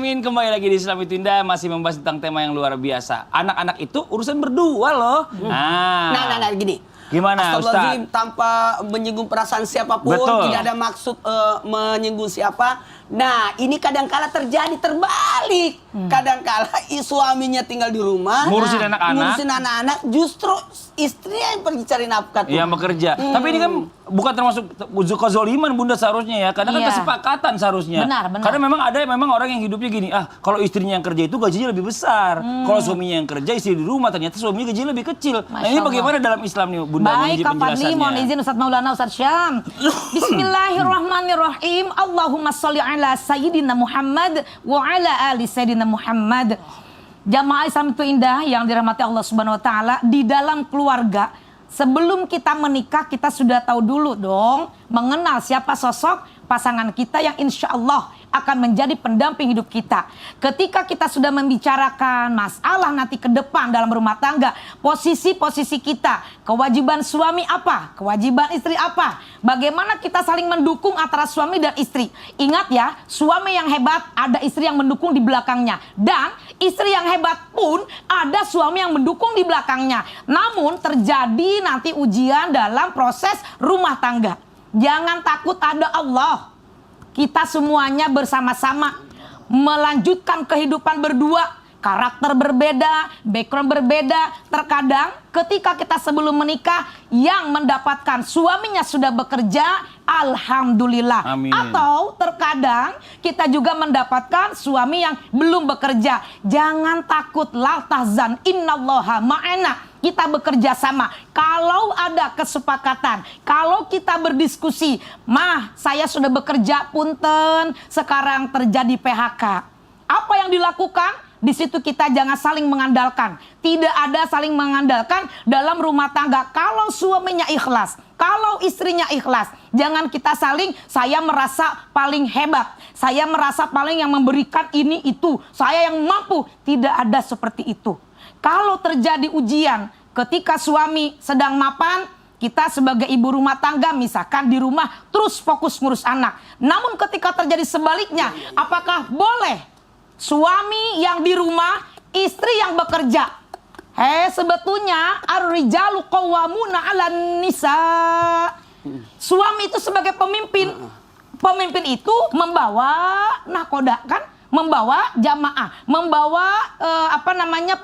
Alamin, kembali lagi di Islam Itu Indah, masih membahas tentang tema yang luar biasa. Anak-anak itu urusan berdua loh. Nah, gini. Gimana Ustaz? Tanpa menyinggung perasaan siapapun, Betul. tidak ada maksud menyinggung siapa. Nah, ini kadangkala terjadi terbalik. Kadangkala suaminya tinggal di rumah, Ngurusin anak-anak, justru istrinya yang pergi cari nafkah tuh. Yang bekerja. Tapi ini kan bukan termasuk kezoliman Bunda seharusnya ya. Karena kan kesepakatan seharusnya. Benar. Karena memang orang yang hidupnya gini, kalau istrinya yang kerja itu gajinya lebih besar. Kalau suaminya yang kerja, istri di rumah, ternyata suaminya gajinya lebih kecil. Nah, ini bagaimana dalam Islam nih Bunda? Baik, Kak Fadli, mohon izin Ustaz Maulana, Ustaz Syam. Bismillahirrahmanirrahim. Allahumma sholli ala Sayyidina Muhammad wa ala ali Sayyidina Muhammad. Jamaah Islam Itu Indah yang dirahmati Allah Subhanahu wa taala, di dalam keluarga sebelum kita menikah kita sudah tahu dulu dong, mengenal siapa sosok pasangan kita yang insya Allah akan menjadi pendamping hidup kita. Ketika kita sudah membicarakan masalah nanti ke depan dalam rumah tangga, posisi-posisi kita, kewajiban suami apa, kewajiban istri apa, bagaimana kita saling mendukung antara suami dan istri. Ingat ya, suami yang hebat ada istri yang mendukung di belakangnya, dan istri yang hebat pun ada suami yang mendukung di belakangnya. Namun terjadi nanti ujian dalam proses rumah tangga. Jangan takut, ada Allah. Kita semuanya bersama-sama melanjutkan kehidupan berdua. Karakter berbeda, background berbeda. Terkadang ketika kita sebelum menikah yang mendapatkan suaminya sudah bekerja, alhamdulillah. Amin. Atau terkadang kita juga mendapatkan suami yang belum bekerja. Jangan takut, la tahzan, innallaha ma'ana. Kita bekerja sama. Kalau ada kesepakatan, kalau kita berdiskusi, mah saya sudah bekerja, punten, sekarang terjadi PHK. Apa yang dilakukan? Di situ kita jangan saling mengandalkan. Tidak ada saling mengandalkan dalam rumah tangga. Kalau suaminya ikhlas, kalau istrinya ikhlas, jangan kita saling, saya merasa paling hebat, saya merasa paling yang memberikan ini itu, saya yang mampu. Tidak ada seperti itu. Kalau terjadi ujian ketika suami sedang mapan, kita sebagai ibu rumah tangga misalkan di rumah terus fokus ngurus anak. Namun ketika terjadi sebaliknya, apakah boleh suami yang di rumah, istri yang bekerja? Sebetulnya ar-rijalu qawwamuna 'alan nisa. Suami itu sebagai pemimpin. Pemimpin itu membawa nakoda kan? Membawa jamaah, membawa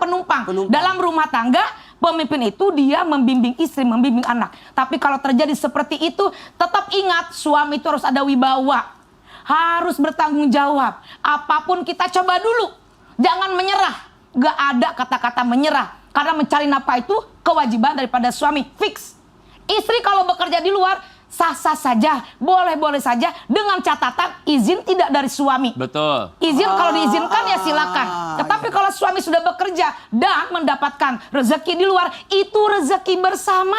penumpang. Dalam rumah tangga, pemimpin itu dia membimbing istri, membimbing anak. Tapi kalau terjadi seperti itu, tetap ingat suami itu harus ada wibawa, harus bertanggung jawab. Apapun kita coba dulu, jangan menyerah. Gak ada kata-kata menyerah, karena mencari nafkah itu kewajiban daripada suami, fix. Istri kalau bekerja di luar, sah-sah saja, boleh-boleh saja, dengan catatan izin tidak dari suami. Betul. Izin kalau diizinkan ya silakan. Tetapi kalau suami sudah bekerja dan mendapatkan rezeki di luar, itu rezeki bersama.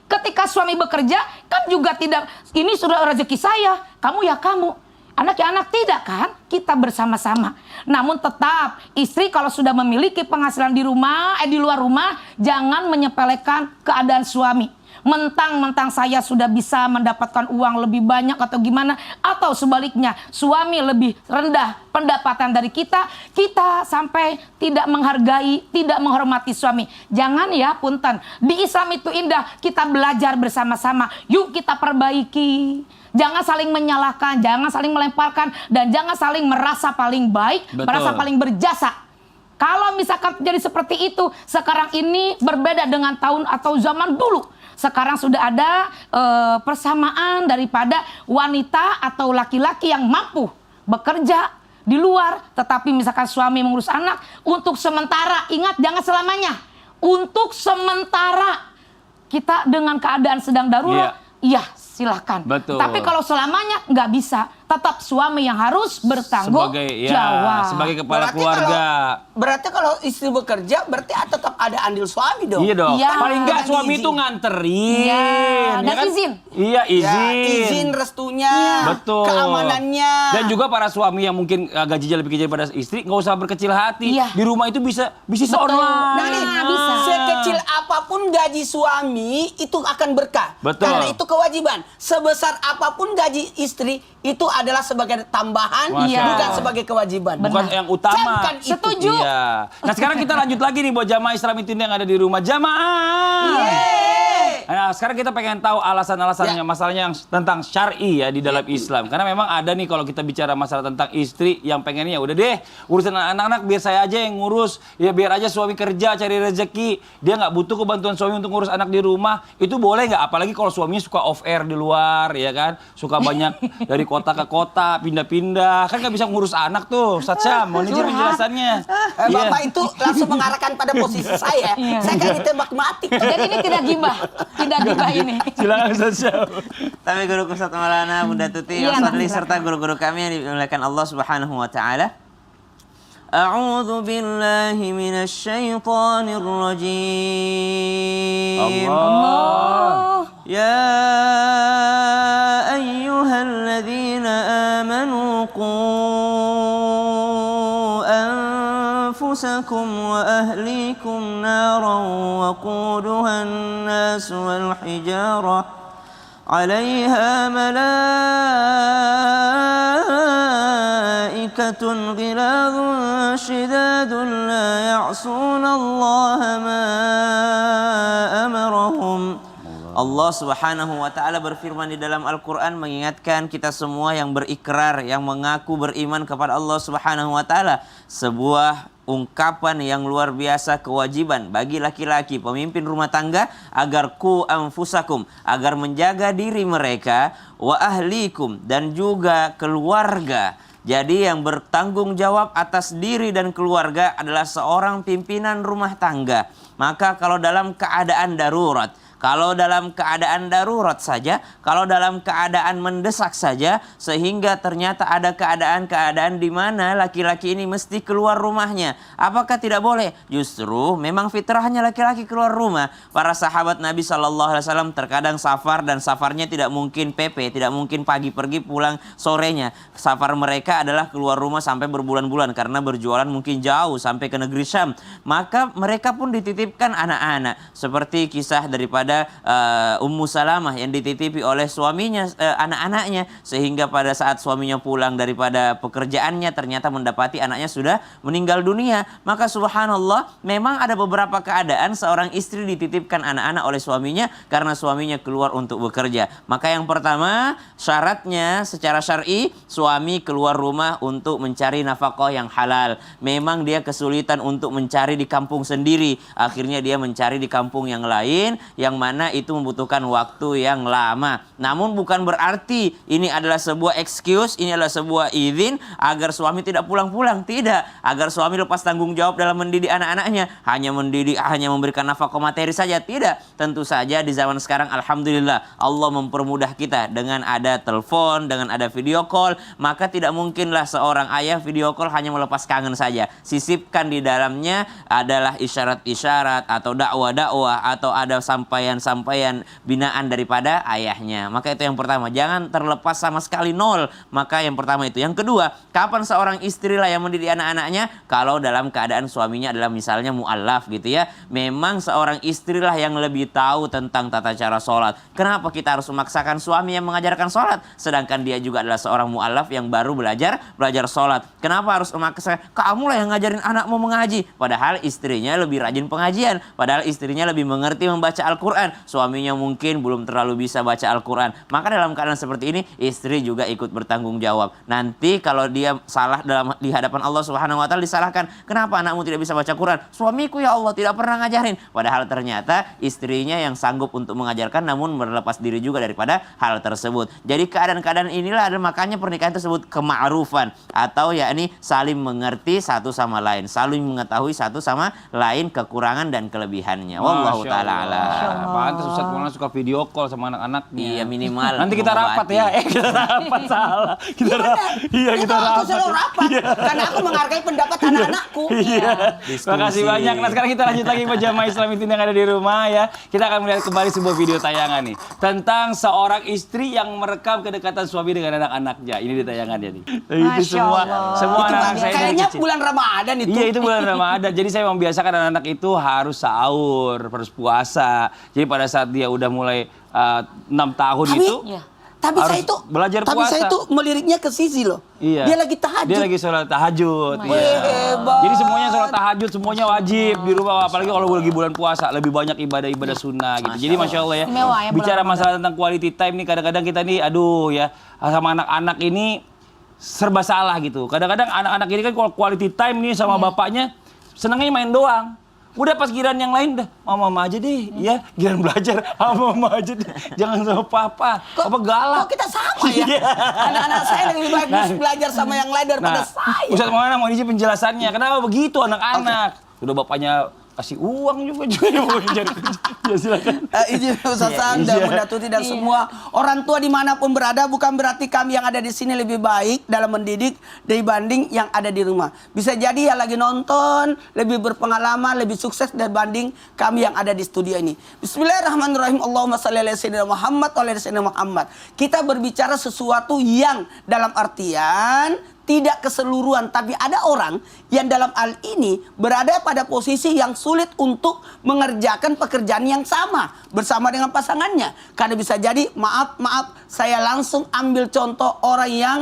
Ketika suami bekerja kan juga tidak, ini sudah rezeki saya, kamu ya kamu, anak ya anak, tidak kan? Kita bersama-sama. Namun tetap istri kalau sudah memiliki penghasilan di rumah, di luar rumah, jangan menyepelekan keadaan suami. Mentang-mentang saya sudah bisa mendapatkan uang lebih banyak atau gimana, atau sebaliknya suami lebih rendah pendapatan dari kita, kita sampai tidak menghargai, tidak menghormati suami. Jangan ya, punten. Di Islam Itu Indah kita belajar bersama-sama. Yuk kita perbaiki. Jangan saling menyalahkan, jangan saling melemparkan, dan jangan saling merasa paling baik, merasa paling berjasa. Kalau misalkan terjadi seperti itu, sekarang ini berbeda dengan tahun atau zaman dulu. Sekarang sudah ada persamaan daripada wanita atau laki-laki yang mampu bekerja di luar, tetapi misalkan suami mengurus anak untuk sementara. Ingat, jangan selamanya. Untuk sementara kita dengan keadaan sedang darurat, iya silahkan. Betul. Tapi kalau selamanya nggak bisa. Tetap suami yang harus bertanggung jawab. Sebagai kepala keluarga. Berarti kalau istri bekerja, berarti tetap ada andil suami dong. Iya dong. Iya. Paling nggak suami itu nganterin. Iya. Dan kan? izin. Iya, izin. Ya, izin restunya. Betul. Keamanannya. Dan juga para suami yang mungkin gajinya lebih kecil daripada istri, nggak usah berkecil hati. Iya. Di rumah itu bisa bisnis online. Nah, ini bisa. sekecil apapun gaji suami itu akan berkah. Betul. Karena itu kewajiban. Sebesar apapun gaji istri itu adalah sebagai tambahan, Masya bukan Allah. sebagai kewajiban. Bukan yang utama. Camkan itu. Setuju. Iya. Nah sekarang kita lanjut lagi nih buat jamaah Islam itu yang ada di rumah. Jamaah. Nah sekarang kita pengen tahu alasan-alasannya, masalahnya yang tentang syar'i ya di dalam Islam. Karena memang ada nih kalau kita bicara masalah tentang istri yang pengennya udah deh urusan anak-anak biar saya aja yang ngurus. Ya biar aja suami kerja cari rezeki. Dia nggak butuh kebantuan suami untuk ngurus anak di rumah. Itu boleh nggak? Apalagi kalau suaminya suka off air di luar ya kan. Suka banyak dari kota ke kota pindah-pindah. Kan nggak bisa ngurus anak tuh. Ustaz Syam, mohon izin penjelasannya. Bapak itu langsung mengarahkan pada posisi saya. Saya kan ditembak mati. Jadi ini tidak gibah. Tidak gibah ini. Silakan Ustaz Syam. Kami guru Ustaz Maulana, Bunda Tuti, Iya, Ustaz Li, Mas. serta guru-guru kami yang dimuliakan Allah Subhanahu wa taala. A'udzu billahi minasy syaithanir rajim. Allah. Ya ayyuhalladzina amanu qu anfusakum wa ahlikum naran waquduha an-nas wal hijarah 'alaiha malaikatun ghiladun shidadun la ya'sunallaha ma amarahum. Allah Subhanahu wa taala berfirman di dalam Al-Qur'an mengingatkan kita semua yang berikrar, yang mengaku beriman kepada Allah Subhanahu wa taala, sebuah ungkapan yang luar biasa kewajiban bagi laki-laki pemimpin rumah tangga agar ku anfusakum, agar menjaga diri mereka, wa ahlikum, dan juga keluarga. Jadi yang bertanggung jawab atas diri dan keluarga adalah seorang pimpinan rumah tangga. Maka kalau dalam keadaan darurat, kalau dalam keadaan darurat saja, kalau dalam keadaan mendesak saja, sehingga ternyata ada keadaan-keadaan di mana laki-laki ini mesti keluar rumahnya. Apakah tidak boleh? Justru memang fitrahnya laki-laki keluar rumah. Para sahabat Nabi SAW terkadang safar dan safarnya tidak mungkin PP, tidak mungkin pagi pergi pulang sorenya. Safar mereka adalah keluar rumah sampai berbulan-bulan karena berjualan mungkin jauh sampai ke negeri Syam. Maka mereka pun dititipkan anak-anak. Seperti kisah daripada Ummu Salamah yang dititipi oleh suaminya anak-anaknya, sehingga pada saat suaminya pulang daripada pekerjaannya ternyata mendapati anaknya sudah meninggal dunia. Maka subhanallah, memang ada beberapa keadaan seorang istri dititipkan anak-anak oleh suaminya karena suaminya keluar untuk bekerja. Maka yang pertama syaratnya secara syar'i, suami keluar rumah untuk mencari nafkah yang halal. Memang dia kesulitan untuk mencari di kampung sendiri, akhirnya dia mencari di kampung yang lain yang mana itu membutuhkan waktu yang lama. Namun bukan berarti ini adalah sebuah excuse, ini adalah sebuah izin agar suami tidak pulang-pulang. Tidak, agar suami lepas tanggung jawab dalam mendidik anak-anaknya, hanya mendidik, hanya memberikan nafkah materi saja. Tidak, tentu saja di zaman sekarang alhamdulillah Allah mempermudah kita dengan ada telepon, dengan ada video call. Maka tidak mungkinlah seorang ayah video call hanya melepas kangen saja. Sisipkan di dalamnya adalah isyarat-isyarat atau dakwah-dakwah atau ada sampaian binaan daripada ayahnya. Maka itu yang pertama, jangan terlepas sama sekali nol. Maka yang pertama itu. Yang kedua, kapan seorang istri lah yang mendidik anak-anaknya? Kalau dalam keadaan suaminya adalah misalnya mu'allaf gitu ya. Memang seorang istri lah yang lebih tahu tentang tata cara sholat. Kenapa kita harus memaksakan suami yang mengajarkan sholat, sedangkan dia juga adalah seorang mu'allaf yang baru belajar sholat? Kenapa harus memaksa? Kamu lah yang ngajarin anakmu mengaji, padahal istrinya lebih rajin pengajian, padahal istrinya lebih mengerti membaca Al-Quran, suaminya mungkin belum terlalu bisa baca Al-Quran. Maka dalam keadaan seperti ini, istri juga ikut bertanggung jawab. Nanti kalau dia salah di hadapan Allah Subhanahu wa taala, disalahkan, kenapa anakmu tidak bisa baca Quran? Suamiku ya Allah tidak pernah ngajarin. Padahal ternyata istrinya yang sanggup untuk mengajarkan, namun berlepas diri juga daripada hal tersebut. Jadi keadaan-keadaan inilah ada makanya pernikahan tersebut kema'rufan, atau yakni saling mengerti satu sama lain, saling mengetahui satu sama lain kekurangan dan kelebihannya. Wallahu taala alam. Pantes Ustaz Maulana suka video call sama anak-anaknya. Iya, minimal. Nanti kita rapat ya. Kita rapat salah. Kita Itu aku selalu rapat. Karena aku menghargai pendapat anak-anakku. Iya. Terima kasih banyak. Nah sekarang kita lanjut lagi buat jamaah Islam itu yang ada di rumah ya. Kita akan melihat kembali sebuah video tayangan nih tentang seorang istri yang merekam kedekatan suami dengan anak-anaknya. Ini di tayangannya nih. Itu semua Itu anak-anak saya dari kayaknya kecil. bulan Ramadan itu. Iya, itu bulan Ramadan. Jadi saya membiasakan anak-anak itu harus sahur, harus puasa. Jadi pada saat dia udah mulai 6 tahun itu, Tapi harus saya itu belajar tapi puasa. saya itu meliriknya ke sisi loh. Iya. Dia lagi tahajud. Dia lagi sholat tahajud. Oh my Iya. God. Hebat. Jadi semuanya sholat tahajud, semuanya wajib di rumah. Apalagi kalau lagi bulan puasa, lebih banyak ibadah-ibadah sunnah gitu. Jadi Masya Allah ya. Istimewa ya, Bicara bulan masalah tentang quality time nih, kadang-kadang kita nih, aduh ya, sama anak-anak ini serba salah gitu. Kadang-kadang anak-anak ini kan kalau quality time nih sama bapaknya, senangnya main doang. Udah pas giliran yang lain udah mama aja deh, ya giliran belajar mama aja deh, jangan sama papa. Papa galak. Kok kita sama ya? Iya. Anak-anak saya lebih bagus belajar sama yang lain daripada saya. Ustaz Maulana mau izin penjelasannya. Kenapa begitu anak-anak? Sudah bapaknya kasih uang juga mau cari kerja. Ya silakan. Izin Ustaz Sam dan Bunda Tuti dan semua orang tua dimanapun berada, bukan berarti kami yang ada di sini lebih baik dalam mendidik dibanding yang ada di rumah. Bisa jadi yang lagi nonton lebih berpengalaman, lebih sukses dibanding kami yang ada di studio ini. Bismillahirrahmanirrahim. Allahumma shalli ala sayyidina Muhammad wa ala sayyidina Muhammad. Kita berbicara sesuatu yang dalam artian tidak keseluruhan, tapi ada orang yang dalam hal ini berada pada posisi yang sulit untuk mengerjakan pekerjaan yang sama bersama dengan pasangannya. Karena bisa jadi, maaf, saya langsung ambil contoh orang yang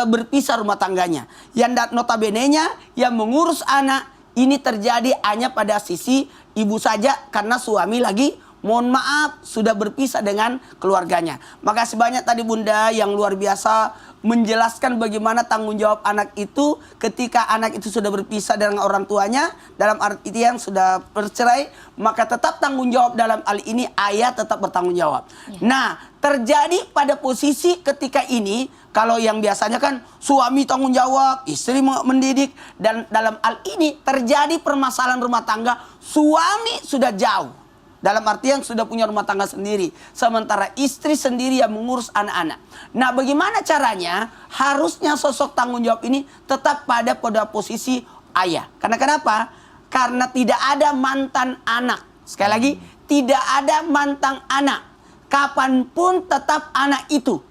berpisah rumah tangganya. Yang notabene-nya yang mengurus anak ini terjadi hanya pada sisi ibu saja karena suami lagi mohon maaf sudah berpisah dengan keluarganya. Makasih banyak tadi Bunda yang luar biasa menjelaskan bagaimana tanggung jawab anak itu ketika anak itu sudah berpisah dengan orang tuanya, dalam artian sudah bercerai, maka tetap tanggung jawab dalam hal ini ayah tetap bertanggung jawab. Nah, terjadi pada posisi ketika ini kalau yang biasanya kan suami tanggung jawab, istri mendidik, dan dalam hal ini terjadi permasalahan rumah tangga, suami sudah jauh. Dalam artian sudah punya rumah tangga sendiri. Sementara istri sendiri yang mengurus anak-anak. Nah, bagaimana caranya? Harusnya sosok tanggung jawab ini tetap pada posisi ayah. Karena kenapa? Karena tidak ada mantan anak. Sekali lagi, tidak ada mantan anak. Kapanpun tetap anak itu.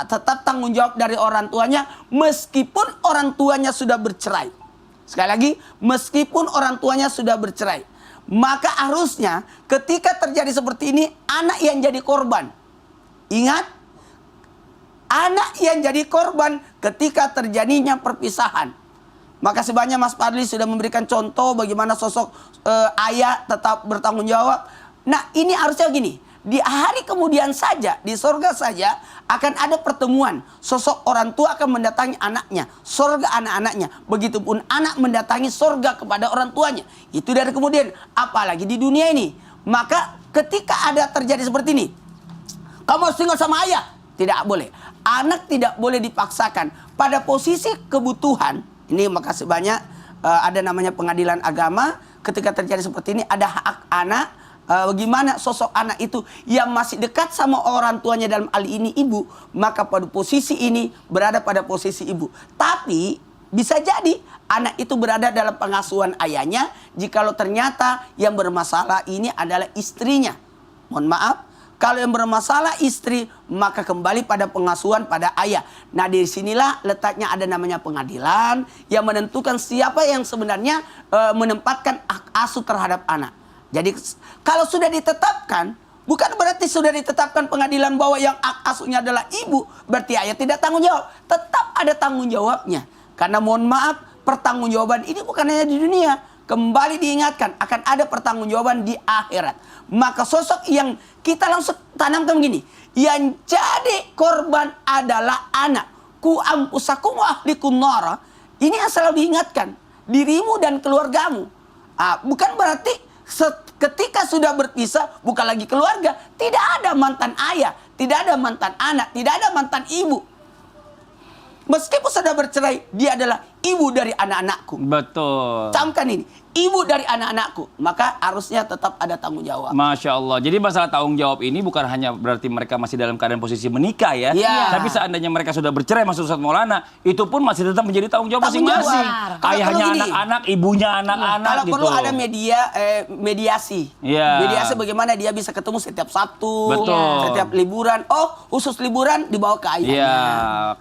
Tetap tanggung jawab dari orang tuanya meskipun orang tuanya sudah bercerai. Sekali lagi, meskipun orang tuanya sudah bercerai. Maka harusnya ketika terjadi seperti ini, anak yang jadi korban. Ingat, anak yang jadi korban ketika terjadinya perpisahan. Maka sebanyak Mas Fadli sudah memberikan contoh bagaimana sosok ayah tetap bertanggung jawab. Nah, ini harusnya gini. Di hari kemudian saja, di sorga saja akan ada pertemuan. Sosok orang tua akan mendatangi anaknya, sorga anak-anaknya. Begitupun anak mendatangi sorga kepada orang tuanya. Itu dari kemudian, apalagi di dunia ini. Maka ketika ada terjadi seperti ini, kamu harus tinggal sama ayah. Tidak boleh. Anak tidak boleh dipaksakan. Pada posisi kebutuhan, ini makasih banyak, ada namanya pengadilan agama. Ketika terjadi seperti ini, ada hak anak. Bagaimana sosok anak itu yang masih dekat sama orang tuanya dalam hal ini ibu, maka pada posisi ini berada pada posisi ibu. Tapi bisa jadi anak itu berada dalam pengasuhan ayahnya jikalau ternyata yang bermasalah ini adalah istrinya. Mohon maaf, kalau yang bermasalah istri maka kembali pada pengasuhan pada ayah. Nah, di sinilah letaknya ada namanya pengadilan yang menentukan siapa yang sebenarnya menempatkan hak asuh terhadap anak. Jadi kalau sudah ditetapkan, bukan berarti sudah ditetapkan pengadilan bahwa yang hak asuhnya adalah ibu, berarti ayah tidak tanggung jawab. Tetap ada tanggung jawabnya. Karena mohon maaf, pertanggungjawaban ini bukan hanya di dunia. Kembali diingatkan, akan ada pertanggungjawaban di akhirat. Maka sosok yang kita langsung tanamkan begini, yang jadi korban adalah anak. Ku ampusakum wa ahlikum nara. Ini yang selalu diingatkan, dirimu dan keluargamu. Bukan berarti ketika sudah berpisah, bukan lagi keluarga, tidak ada mantan ayah, tidak ada mantan anak, tidak ada mantan ibu. Meskipun sudah bercerai, dia adalah ibu dari anak-anakku. Betul. Camkan ini, ibu dari anak-anakku. Maka harusnya tetap ada tanggung jawab. Masya Allah. Jadi masalah tanggung jawab ini bukan hanya berarti mereka masih dalam keadaan posisi menikah ya. Ya. Tapi seandainya mereka sudah bercerai, maksud Ustaz Maulana, itu pun masih tetap menjadi tanggung jawab Tanggung masing-masing. jawab. Kalau Ayahnya perlu gini. anak-anak, ibunya anak-anak Kalau gitu. perlu ada mediasi. Iya. Mediasi bagaimana dia bisa ketemu setiap Sabtu, Betul. setiap liburan. Oh, khusus liburan dibawa ke ayahnya. Iya,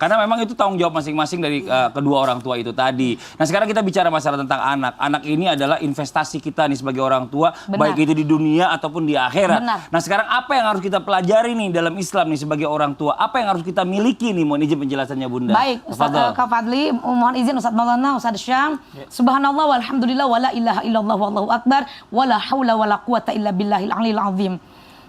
karena memang itu tanggung jawab masing-masing dari kedua orang tua itu tadi. Nah, sekarang kita bicara masalah tentang anak. Anak ini adalah investasi kita nih sebagai orang tua, Benar. baik itu di dunia ataupun di akhirat. Benar. Nah sekarang apa yang harus kita pelajari nih dalam Islam nih sebagai orang tua? Apa yang harus kita miliki nih? Mohon izin penjelasannya Bunda. Baik, Ustaz Kak Fadli, mohon izin Ustaz Maulana, Ustaz Syam. Subhanallah walhamdulillah wala ilaha illallah wallahu akbar wala haula wala quwata illa billahil aliyil azim.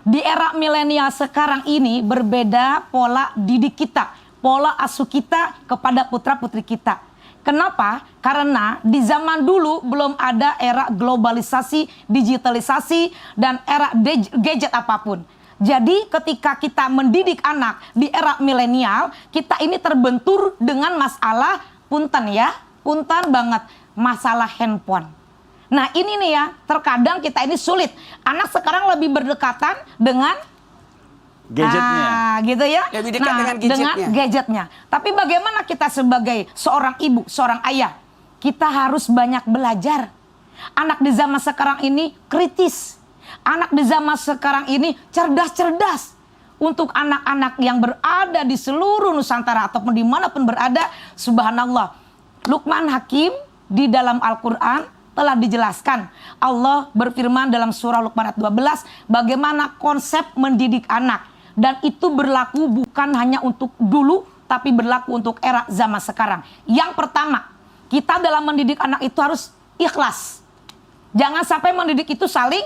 Di era milenial sekarang ini berbeda pola didik kita, pola asuh kita kepada putra-putri kita. Kenapa? Karena di zaman dulu belum ada era globalisasi, digitalisasi, dan era gadget apapun. Jadi ketika kita mendidik anak di era milenial, kita ini terbentur dengan masalah punten banget, masalah handphone. Nah ini nih ya, terkadang kita ini sulit. Anak sekarang lebih berdekatan dengan gadgetnya. Gitu ya. Lebih dekat dengan gadgetnya. Tapi bagaimana kita sebagai seorang ibu, seorang ayah, kita harus banyak belajar. Anak di zaman sekarang ini kritis. Anak di zaman sekarang ini cerdas-cerdas. Untuk anak-anak yang berada di seluruh Nusantara ataupun dimanapun berada, subhanallah. Luqman Hakim di dalam Al-Quran telah dijelaskan. Allah berfirman dalam surah Luqman ayat 12, bagaimana konsep mendidik anak. Dan itu berlaku bukan hanya untuk dulu, tapi berlaku untuk era zaman sekarang. Yang pertama, kita dalam mendidik anak itu harus ikhlas. Jangan sampai mendidik itu saling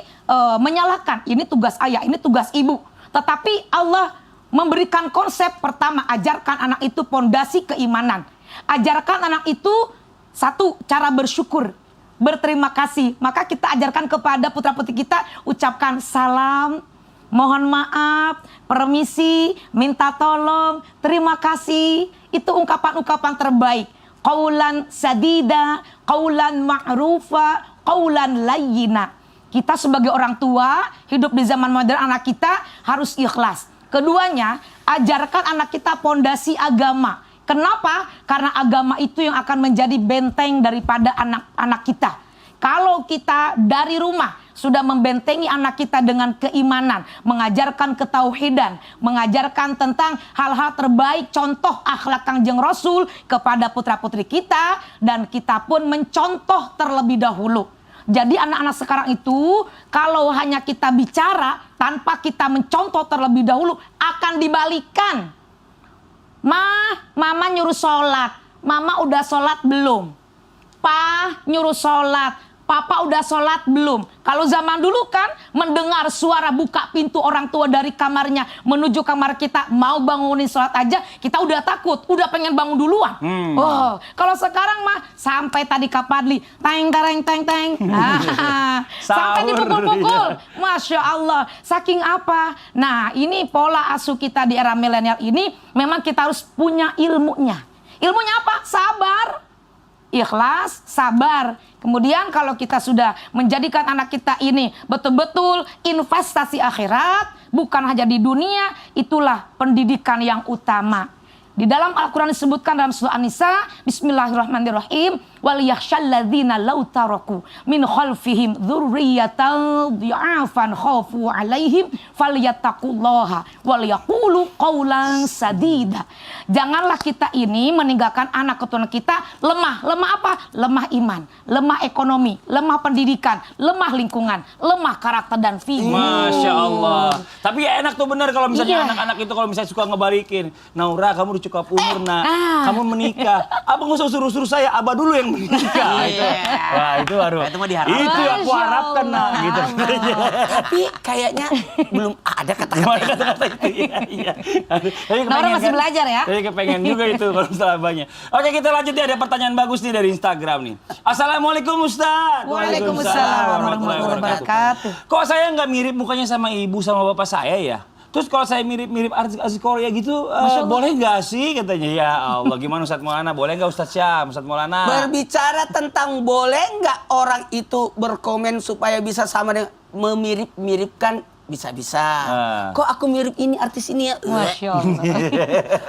menyalahkan. Ini tugas ayah, ini tugas ibu. Tetapi Allah memberikan konsep pertama, ajarkan anak itu pondasi keimanan. Ajarkan anak itu satu, cara bersyukur, berterima kasih. Maka kita ajarkan kepada putra-putri kita, ucapkan salam, mohon maaf, permisi, minta tolong, terima kasih. Itu ungkapan-ungkapan terbaik. Qaulan sadida, qaulan ma'rufa, qaulan layyina. Kita sebagai orang tua, hidup di zaman modern, anak kita harus ikhlas. Keduanya, ajarkan anak kita pondasi agama. Kenapa? Karena agama itu yang akan menjadi benteng daripada anak-anak kita. Kalau kita dari rumah sudah membentengi anak kita dengan keimanan, mengajarkan ketauhidan, mengajarkan tentang hal-hal terbaik, contoh akhlak Kangjeng Rasul kepada putra-putri kita, dan kita pun mencontoh terlebih dahulu. Jadi anak-anak sekarang itu kalau hanya kita bicara tanpa kita mencontoh terlebih dahulu akan dibalikan. Mama nyuruh sholat. Mama udah sholat belum? Pa nyuruh sholat. Papa udah sholat belum? Kalau zaman dulu kan mendengar suara buka pintu orang tua dari kamarnya menuju kamar kita, mau bangunin sholat aja kita udah takut, udah pengen bangun duluan. Oh, kalau sekarang mah sampai tadi Kak Fadli teng tereng teng teng, sampai dipukul-pukul. Masya Allah, saking apa? Nah ini pola asuh kita di era milenial ini memang kita harus punya ilmunya. Ilmunya apa? Sabar, ikhlas, sabar. Kemudian kalau kita sudah menjadikan anak kita ini betul-betul investasi akhirat, bukan hanya di dunia, itulah pendidikan yang utama. Di dalam Al-Quran disebutkan dalam surah An-Nisa, Bismillahirrahmanirrahim, wal yakhshalladzina law taraku min khalfihim dzurriyyatan dhi'afan khafu 'alaihim falyattaqullaha wal yaqulu qaulan sadida. Janganlah kita ini meninggalkan anak keturunan kita lemah. Lemah apa? Lemah iman, lemah ekonomi, lemah pendidikan, lemah lingkungan, lemah karakter dan figur. Masya Allah. Tapi ya enak tuh bener kalau misalnya anak-anak itu kalau misalnya suka ngebalikin. Naura, kamu udah cukup umur, nak. Kamu menikah. Abang nggak usah suruh-suruh saya, abah dulu yang menikah. Wah itu baru. Itu mah diharapkan. Itu aku harapkan, nak. Gitu. Tapi kayaknya belum ada kata-kata itu. Iya. Naura masih belajar ya. Saya kepengen juga itu kalau setelah banyak. Oke kita lanjut ya, ada pertanyaan bagus nih dari Instagram nih. Assalamualaikum Ustaz. Waalaikumsalam warahmatullahi wabarakatuh. Kok saya nggak mirip mukanya sama ibu sama bapak saya ya? Terus kalau saya mirip-mirip artis Korea gitu, boleh nggak sih katanya? Ya Allah, gimana Ustaz Maulana? Boleh nggak Ustaz Syam, Ustaz Maulana? Berbicara tentang boleh nggak orang itu berkomen supaya bisa sama dengan memirip-miripkan bisa-bisa. Ah. Kok aku mirip ini artis ini ya? Masya Allah.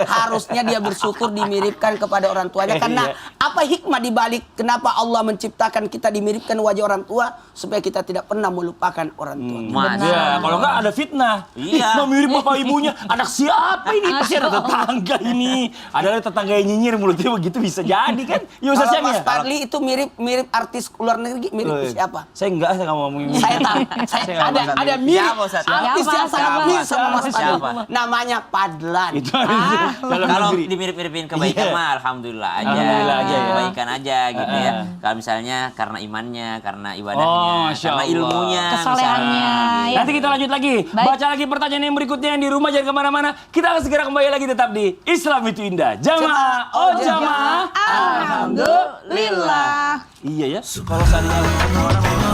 Harusnya dia bersyukur dimiripkan kepada orang tuanya karena apa hikmah dibalik kenapa Allah menciptakan kita dimiripkan wajah orang tua supaya kita tidak pernah melupakan orang tua. Mas. Ya, kalau enggak ada fitnah. Iya. Mirip bapak ibunya. Anak siapa ini? Pasti ada tetangga ini. Ada tetangga yang nyinyir mulutnya begitu bisa jadi kan? Ya Ustaz Kalau Syam Mas ya? Fadli itu mirip artis luar negeri, mirip siapa? Saya enggak, saya enggak mau ngomongin. Saya tahu, ada mirip Siapa, Ustaz? artis Siapa, yang sangat siapa? mirip sama Mas Fadli. Siapa? Namanya Padlan. Itu harus dalam Kalau negeri. dimirip-miripin kebaikan Iya. mah alhamdulillah aja. Alhamdulillah aja ya. Kebaikan aja gitu ya. Kalau misalnya karena imannya, karena ibadahnya, Oh, Masya karena Allah. ilmunya, Kesolehannya. misalnya. Ya. Nanti kita lanjut lagi. Baik. Baca lagi pertanyaan yang berikutnya yang di rumah, jangan kemana-mana. Kita akan segera kembali lagi tetap di Islam itu Indah. Jamaah, oh jamaah. Alhamdulillah. Iya ya. Kalau seandainya orang